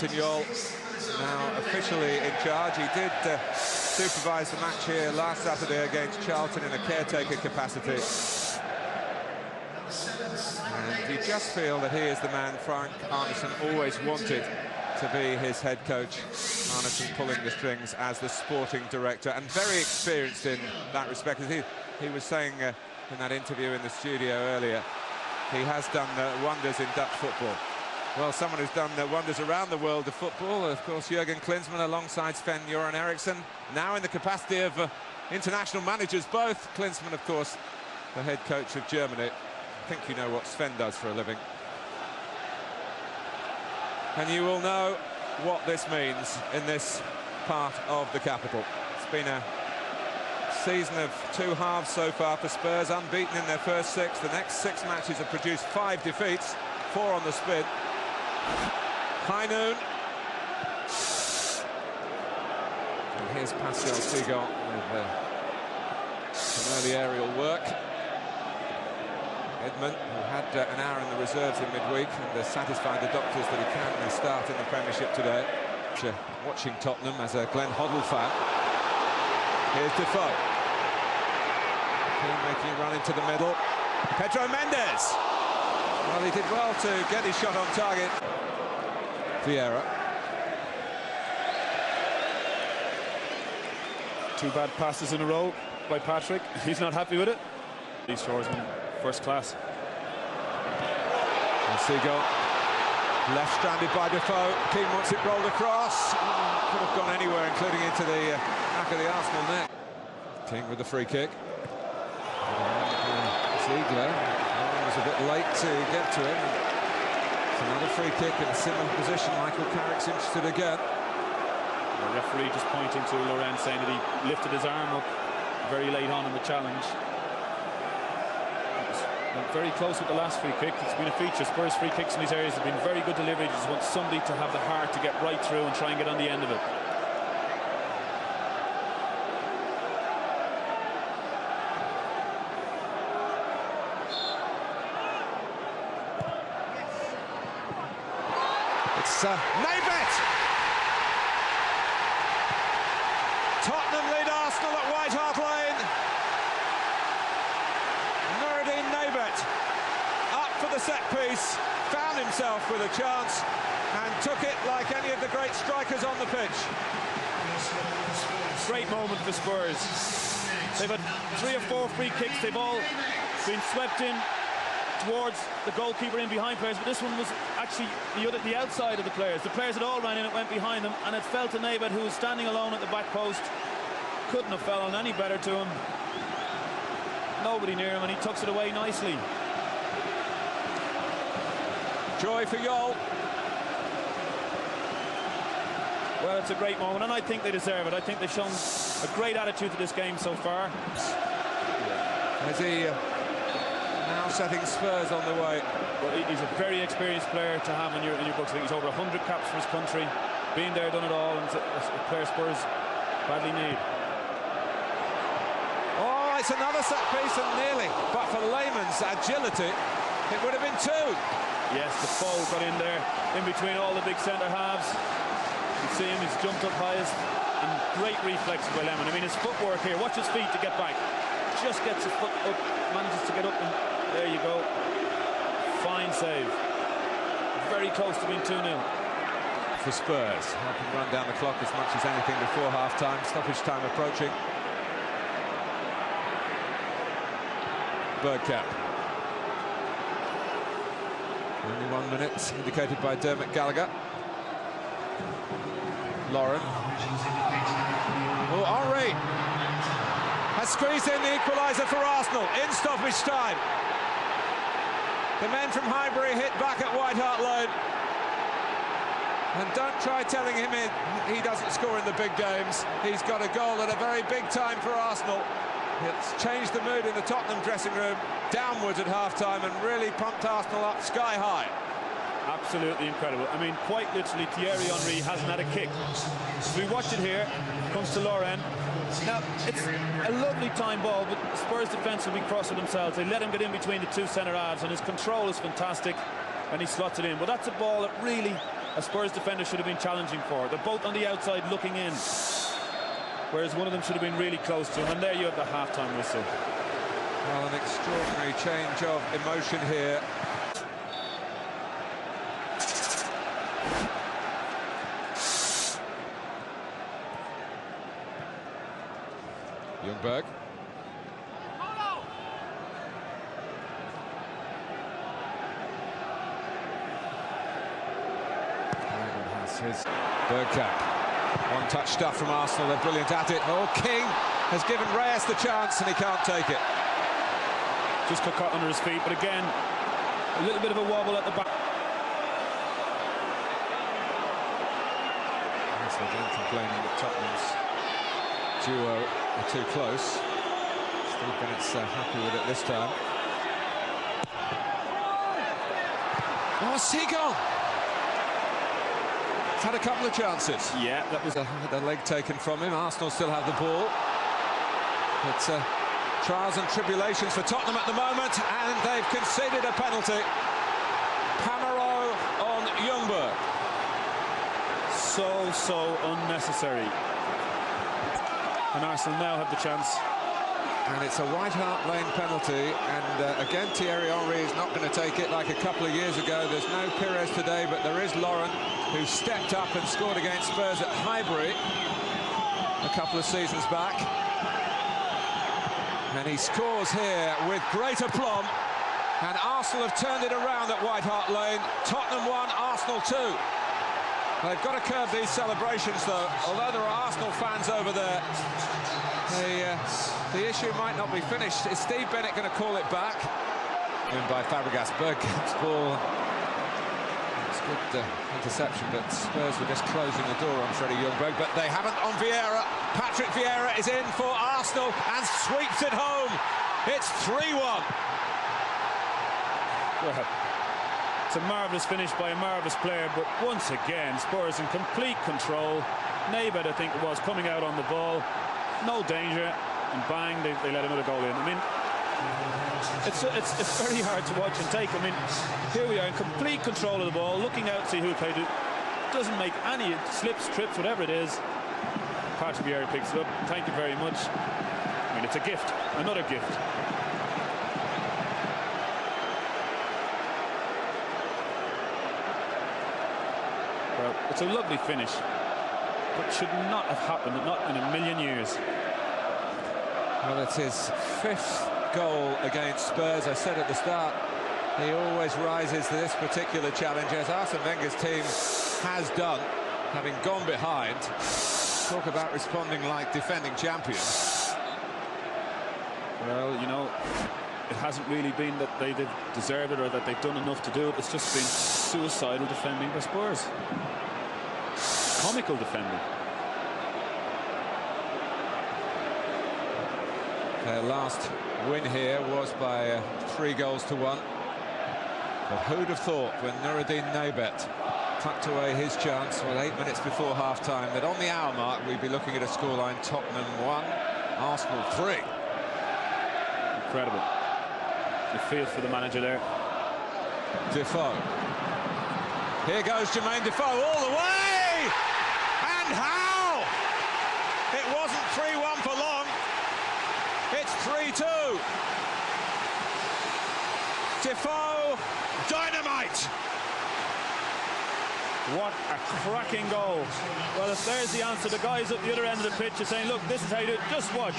Martin Jol now officially in charge. He did supervise the match here last Saturday against Charlton in a caretaker capacity. And you just feel that he is the man Frank Arnesen always wanted to be his head coach. Arnesen pulling the strings as the sporting director, and very experienced in that respect. As he was saying in that interview in the studio earlier, he has done wonders in Dutch football. Well, someone who's done wonders around the world of football, of course, Jurgen Klinsmann alongside Sven-Göran Eriksson, now in the capacity of international managers both. Klinsmann, of course, the head coach of Germany. I think you know what Sven does for a living. And you will know what this means in this part of the capital. It's been a season of two halves so far for Spurs, unbeaten in their first six. The next 6 matches have produced 5 defeats, 4 on the spin. High noon. And here's Pascal Sigon with some early aerial work. Edmund, who had an hour in the reserves in midweek and satisfied the doctors that he can start in the Premiership today. Watching Tottenham as a Glenn Hoddle fan. Here's Defoe. Making a run into the middle. Pedro Mendes. Well, he did well to get his shot on target. Vieira. 2 bad passes in a row by Patrick. He's not happy with it. These shoresmen, first class. And Sigo, left stranded by Defoe. Keane wants it rolled across. Could have gone anywhere, including into the back of the Arsenal net. King with the free kick. Ziegler was a bit late to get to him. It's another free kick in a similar position. Michael Carrick's interested again. The referee just pointing to Laurent, saying that he lifted his arm up very late on in the challenge. Went very close with the last free kick. It's been a feature. Spurs free kicks in these areas have been very good delivery. They just want somebody to have the heart to get right through and try and get on the end of it. It's Naybet! Tottenham lead Arsenal at White Hart Lane. Noureddin Naybet up for the set piece, found himself with a chance and took it like any of the great strikers on the pitch. Great moment for Spurs. They've had 3 or 4 free kicks. They've all been swept in towards the goalkeeper in behind players, but this one was actually the outside of the players. The players had all ran in, it went behind them, and it fell to Naybet, who was standing alone at the back post. Couldn't have fallen any better to him. Nobody near him, and he tucks it away nicely. Joy for Jol. Well, it's a great moment, and I think they deserve it. I think they've shown a great attitude to this game so far. As he now setting Spurs on the way. Well, he's a very experienced player to have in your books. I think he's over 100 caps for his country. Been there, done it all, and it's a player Spurs badly need. Oh, it's another set piece, and nearly. But for Lehmann's agility, it would have been 2. Yes, the foul got in there, in between all the big centre halves. You see him, he's jumped up highest, and great reflexes by Lehmann. I mean, his footwork here, watch his feet to get back. Just gets his foot up, manages to get up, and there you go. Fine save. Very close to being 2-0. For Spurs, helping run down the clock as much as anything before half-time. Stoppage time approaching. Bergkamp. Only 1 minute, indicated by Dermot Gallagher. Lauren. Oh, Henry has squeezed in the equaliser for Arsenal in stoppage time. The men from Highbury hit back at White Hart Lane. And don't try telling him he doesn't score in the big games. He's got a goal at a very big time for Arsenal. It's changed the mood in the Tottenham dressing room downwards at half-time and really pumped Arsenal up sky high. Absolutely incredible. I mean, quite literally, Thierry Henry hasn't had a kick. We watch it here, comes to Laurent. Now, it's a lovely time ball, but Spurs defence will be cross with themselves. They let him get in between the 2 centre halves, and his control is fantastic, and he slots it in. But that's a ball that really a Spurs defender should have been challenging for. They're both on the outside looking in, whereas one of them should have been really close to him. And there you have the half-time whistle. Well, an extraordinary change of emotion here. Ljungberg. Has his Bergkamp. One-touch stuff from Arsenal. They're brilliant at it. Oh, King has given Reyes the chance and he can't take it. Just got caught under his feet, but again, a little bit of a wobble at the back. So again complaining that Tottenham's duo are too close. Steve Bennett's happy with it this time. Oh, Seagull! He's had a couple of chances. Yeah, that was the leg taken from him. Arsenal still have the ball. But trials and tribulations for Tottenham at the moment, and they've conceded a penalty. Pamero on Ljungberg. So unnecessary. And Arsenal now have the chance. And it's a White Hart Lane penalty, and again Thierry Henry is not going to take it like a couple of years ago. There's no Pires today, but there is Lauren, who stepped up and scored against Spurs at Highbury a couple of seasons back. And he scores here with great aplomb, and Arsenal have turned it around at White Hart Lane. Tottenham 1, Arsenal 2. They've got to curb these celebrations, though. Although there are Arsenal fans over there, the issue might not be finished. Is Steve Bennett going to call it back? And by Fabregas, Bergkamp's ball. It's good interception, but Spurs were just closing the door on Freddie Ljungberg. But they haven't on Vieira. Patrick Vieira is in for Arsenal and sweeps it home. It's 3-1. Well, it's a marvellous finish by a marvellous player, but once again, Spurs in complete control. Naibet, I think it was, coming out on the ball. No danger, and bang, they let another goal in. I mean, it's very hard to watch and take. I mean, here we are in complete control of the ball, looking out to see who played it. Doesn't make any slips, trips, whatever it is. Patrick Vieira picks it up. Thank you very much. I mean, it's a gift, another gift. Well, it's a lovely finish, but should not have happened, not in a million years. Well, it's his 5th goal against Spurs. I said at the start, he always rises to this particular challenge, as Arsene Wenger's team has done, having gone behind. Talk about responding like defending champions. Well, you know, it hasn't really been that they deserve it or that they've done enough to do it. It's just been suicidal defending by Spurs. Comical defending. Their last win here was by 3-1. But who'd have thought, when Nuruddin Naibet tucked away his chance with 8 minutes before half-time, that on the hour mark we'd be looking at a scoreline: Tottenham 1, Arsenal 3. Incredible. You feel for the manager there. Defoe. Here goes Jermaine Defoe all the way! And how? It wasn't 3-1 for long. It's 3-2. Defoe, dynamite! What a cracking goal. Well, if there's the answer, the guys up the other end of the pitch are saying, look, this is how you do it, just watch.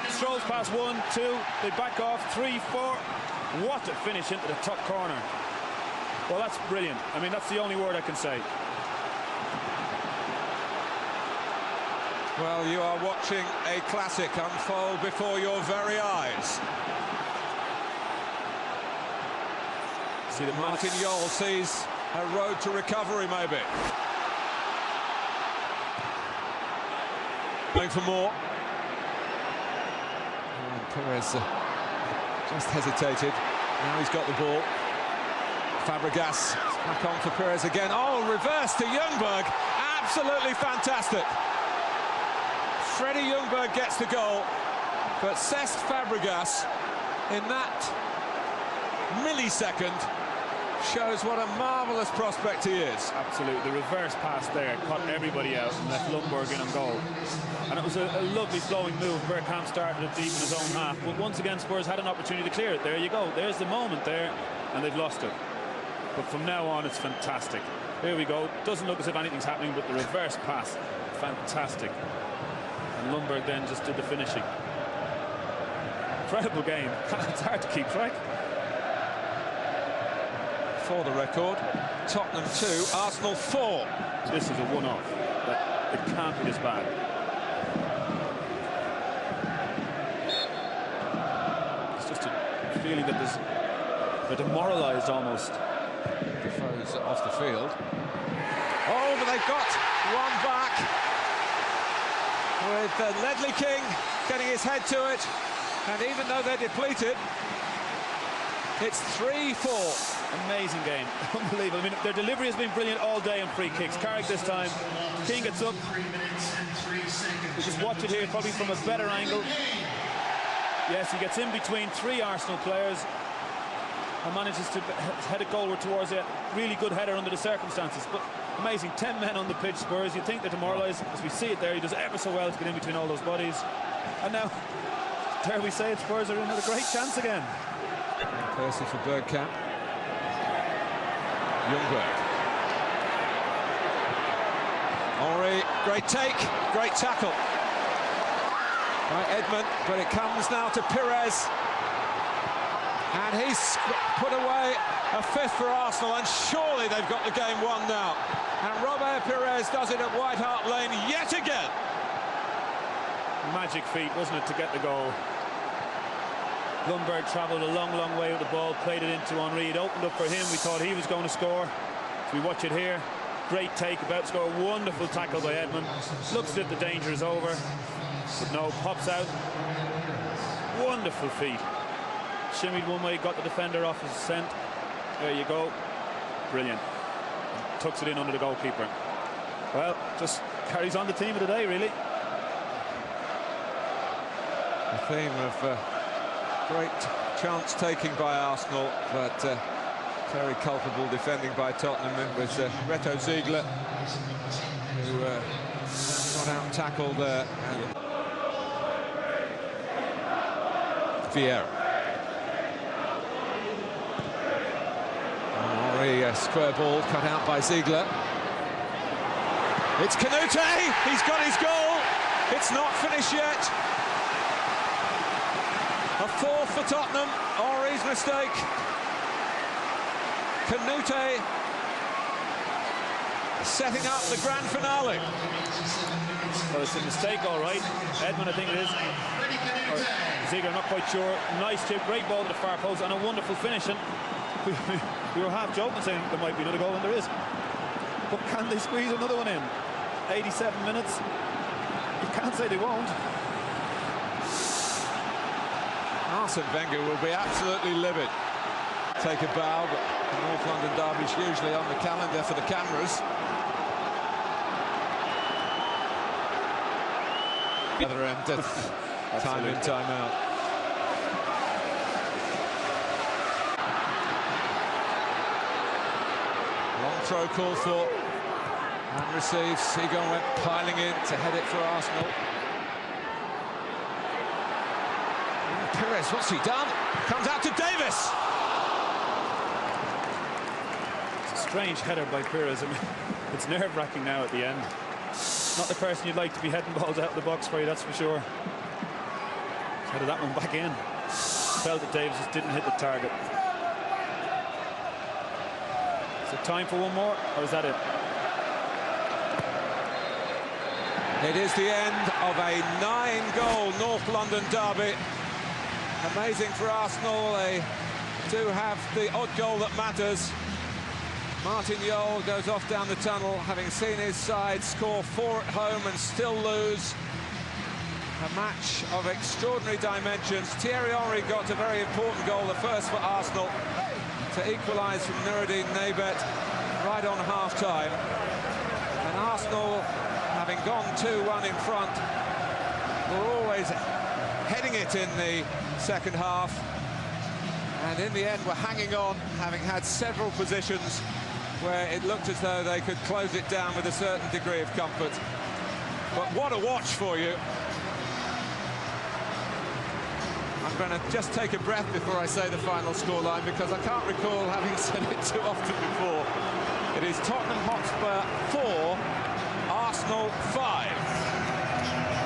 Strolls past 1, 2, they back off, 3, 4. What a finish into the top corner. Well, that's brilliant. I mean, that's the only word I can say. Well, you are watching a classic unfold before your very eyes. See that Martin Jol sees a road to recovery, maybe. Going for more. And Perez just hesitated. Now he's got the ball. Fabregas back on for Perez again. Oh, reverse to Ljungberg. Absolutely fantastic. Freddie Ljungberg gets the goal, but Cesc Fabregas, in that millisecond, shows what a marvellous prospect he is. Absolutely, the reverse pass there caught everybody out and left Lundberg in on goal. And it was a lovely flowing move. Bergkamp started it deep in his own half, but once again Spurs had an opportunity to clear it. There you go, there's the moment there, and they've lost it. But from now on, it's fantastic. Here we go, doesn't look as if anything's happening, but the reverse pass, fantastic. And Lundberg then just did the finishing. Incredible game. It's hard to keep track. For the record, Tottenham 2, Arsenal 4. This is a one-off. It can't be this bad. It's just a feeling that they're demoralised almost. Defoe's off the field. Oh, but they've got one back. With Ledley King getting his head to it. And even though they're depleted, it's 3-4. Amazing game. Unbelievable. I mean, their delivery has been brilliant all day on free kicks. Carrick this time. King gets up. We just watch it here, probably from a better angle. Yes, he gets in between three Arsenal players and manages to head it goalward towards a really good header under the circumstances. But amazing, 10 men on the pitch, Spurs. You think they're demoralised. As we see it there, he does ever so well to get in between all those bodies. And now, dare we say it, Spurs are in with a great chance again. Percy for Bergkamp. Ljungberg. Henry, great take, great tackle by Edmund, but it comes now to Pires. And he's put away a fifth for Arsenal, and surely they've got the game won now. And Robert Pires does it at White Hart Lane yet again. Magic feat, wasn't it, to get the goal? Lundberg travelled a long, long way with the ball, played it into Henry. It opened up for him. We thought he was going to score. So we watch it here. Great take, about to score. Wonderful tackle by Edmund. Looks as if the danger is over. But no, pops out. Wonderful feat. Shimmied one way, got the defender off his scent. There you go. Brilliant. And tucks it in under the goalkeeper. Well, just carries on the theme of the day, really. The theme of great chance taking by Arsenal, but very culpable defending by Tottenham. It was Reto Ziegler who got out tackled there. Vieira. Henry, a square ball cut out by Ziegler. It's Canute, he's got his goal. It's not finished yet. A fourth for Tottenham. Henry's mistake. Canute setting up the grand finale. Well, it's a mistake, all right. Edmund, I think it is. Or Ziegler, not quite sure. Nice tip, great ball to the far post, and a wonderful finish. And we were half joking saying there might be another goal, and there is. But can they squeeze another one in? 87 minutes. You can't say they won't. Arsene Wenger will be absolutely livid. Take a bow, but the North London derby's usually on the calendar for the cameras. Other end, time in, time out. Long throw called for, and receives. Seagon went piling in to head it for Arsenal. Pires, what's he done? Comes out to Davis. It's a strange header by Pires. I mean, it's nerve-wracking now at the end. Not the person you'd like to be heading balls out of the box for you, that's for sure. Headed that one back in. Felt that Davis just didn't hit the target. Is it time for one more, or is that it? It is the end of a 9-goal North London derby. Amazing for Arsenal. They do have the odd goal that matters. Martin Jol goes off down the tunnel, having seen his side score 4 at home and still lose. A match of extraordinary dimensions. Thierry Henry got a very important goal, the first for Arsenal, to equalise from Nuruddin Nebet right on half-time. And Arsenal, having gone 2-1 in front, were always heading it in the second half. And in the end, we're hanging on, having had several positions where it looked as though they could close it down with a certain degree of comfort. But what a watch for you. I'm going to just take a breath before I say the final scoreline, because I can't recall having said it too often before. It is Tottenham Hotspur 4, Arsenal 5.